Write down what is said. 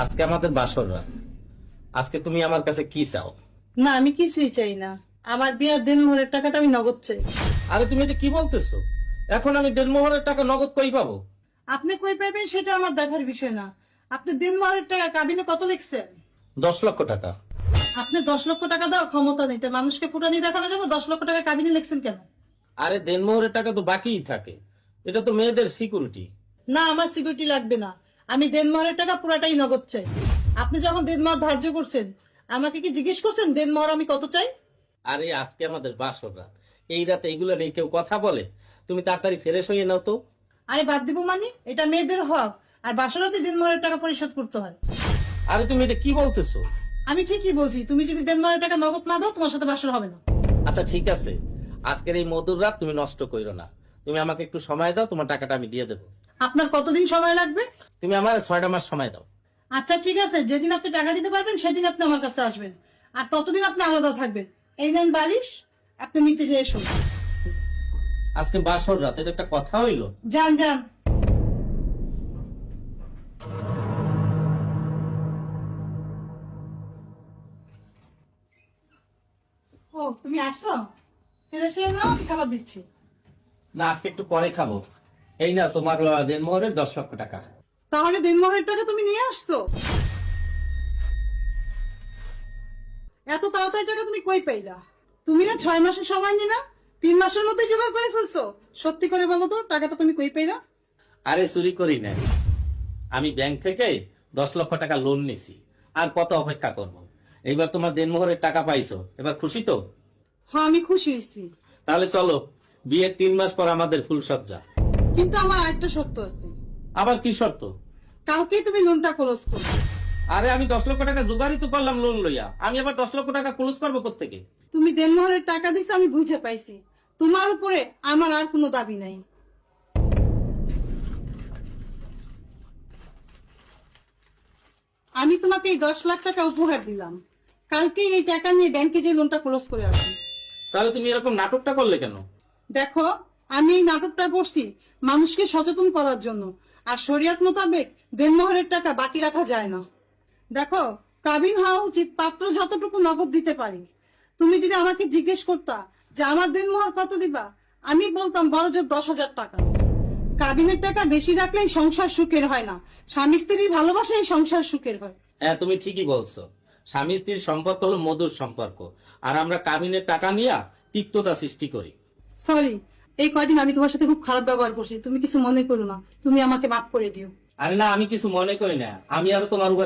আজকে আমাদের বাসর রাত। আজকে তুমি আমার কাছে কি চাও? না, আমি কিছুই চাই না। আমার বিয়ার দিনমোহরের টাকাটা আমি নগদ চাই। আরে তুমি এটা কি বলতেছো? এখন আমি দেড়মোহরের টাকা নগদ কই পাবো? আপনি কই পাবেন সেটা আমার দেখার বিষয় না। আপনি দিনমোহরের টাকা কাবিনে কত লিখছেন? 10 লক্ষ টাকা। আপনি 10 লক্ষ টাকা দেওয়ার ক্ষমতা নিতে মানুষকে ফুটানি দেখানোর জন্য 10 লক্ষ টাকা কাবিনে লিখছেন কেন? আরে দেড়মোহরের টাকা তো বাকিই থাকে, এটা তো মেয়েদের সিকিউরিটি। না, আমার সিকিউরিটি লাগবে না। আমি দিনমোহরের টাকা পুরাটাই নগদ চাই। আপনি যখন দিনমোহর ধার্য করছেন, আমাকে কি জিজ্ঞেস করছেন দিনমোহর আমি কত চাই? আরে আজকে আমাদের বাসর রাত, এই রাতে এগুলো নিয়ে কেউ কথা বলে? তুমি তাড়াতাড়ি ফ্রেশ হয়ে নাও তো। আরে বাদ দিব মানে? এটা মেয়েদের হক। আর বাসরাতে দিনমোহরের টাকা পরিশোধ করতে হয়। আরে তুমি এটা কি বলতেছো? আমি ঠিকই বলছি, তুমি যদি দিনমোহরের টাকা নগদ না দাও তোমার সাথে বাসর হবে না। আচ্ছা ঠিক আছে, আজকের এই মধুর রাত তুমি নষ্ট করো না। তুমি আমাকে একটু সময় দাও, তোমার টাকাটা আমি দিয়ে দেবো। আপনার কতদিন সময় লাগবে? তুমি আমার 6টা মাস সময় দাও। আচ্ছা ঠিক আছে, যেদিন আপনি টাকা দিতে পারবেন সেদিন আপনি আমার কাছে আসবেন। আর ততদিন আপনি আলাদা থাকবেন। এই নেন বালিশ, আপনি নিচে যেয়ে শুন। আজকে বাসর রাত, এটা একটা কথা হইলো? যান যান। ও তুমি আসছো? ফিরে এসে নাও, আমি খাবার দিচ্ছি। না, আজকে একটু পরে খাবো। এই না তোমার দেনমোহরের 10 লক্ষ টাকা। তাহলে দিনমোহরের টাকা তুমি নিয়ে আসছো? এত তাড়াতাড়ি টাকা তুমি কই পাইলা? তুমি না 6 মাসের সময় নিলা, 3 মাসের মধ্যেই জোগাড় করে ফেলছো। সত্যি করে বলো তো, টাকাটা তুমি কই পাইলা? আরে চুরি করি না, আমি ব্যাংক থেকে 10 লক্ষ টাকা লোন নিছি। আর কত অপেক্ষা করব? এইবার তোমার দেনমোহরের টাকা পাইছো, এবার খুশি তো? হ্যাঁ, আমি খুশি হয়েছি। তাহলে চলো, বিয়ের 3 মাস পর আমাদের ফুলসজ্জা। কিন্তু আমার আরেকটা সত্য আছে। আবার কি শর্ত? কালকেই তুমি লোনটা ক্লোজ করো। আরে আমি 10 লক্ষ টাকা জোগাড়ই তো করলাম লোন লইয়া, আমি আবার 10 লক্ষ টাকা ক্লোজ করবো কোত্থেকে? তুমি দেনমোহরের টাকা দিছো, আমি বুঝে পাইছি। তোমার উপরে আমার আর কোনো দাবি নাই। আমি তোমাকে এই 10 লাখ টাকা উপহার দিলাম। কালকে এই টাকা নিয়ে ব্যাংকে যে লোনটা ক্লোজ করে আসবে। তাহলে তুমি এরকম নাটকটা করলে কেন? দেখো, আমি এই নাটকটা করছি মানুষকে সচেতন করার জন্য। আর শরিয়ত মোতাবেক দেনমোহরের টাকা বাকি রাখা যায় না। দেখো, কাবিন হওয়া উচিত পাত্র যতটুকু নগদ দিতে পারি। তুমি যদি আমাকে জিজ্ঞেস করতা যে আমার দেনমোহর কত দিবা, আমি বলতাম বড় জোর 10,000 টাকা। কাবিনের টাকা বেশি রাখলেই সংসার সুখের হয় না, স্বামী স্ত্রীর ভালোবাসাই সংসার সুখের হয়। হ্যাঁ, তুমি ঠিকই বলছো। স্বামী স্ত্রীর সম্পর্ক হলো মধুর সম্পর্ক, আর আমরা কাবিনের টাকা নিয়ে তিক্ততা সৃষ্টি করি। সরি, এই কয়দিন আমি তোমার সাথে খুব খারাপ ব্যবহার করছি, তুমি কিছু মনে করো না। তুমি আমাকে মাফ করে দিও। আরে না, আমি কিছু মনে করি না, আমি আরো তোমার উপর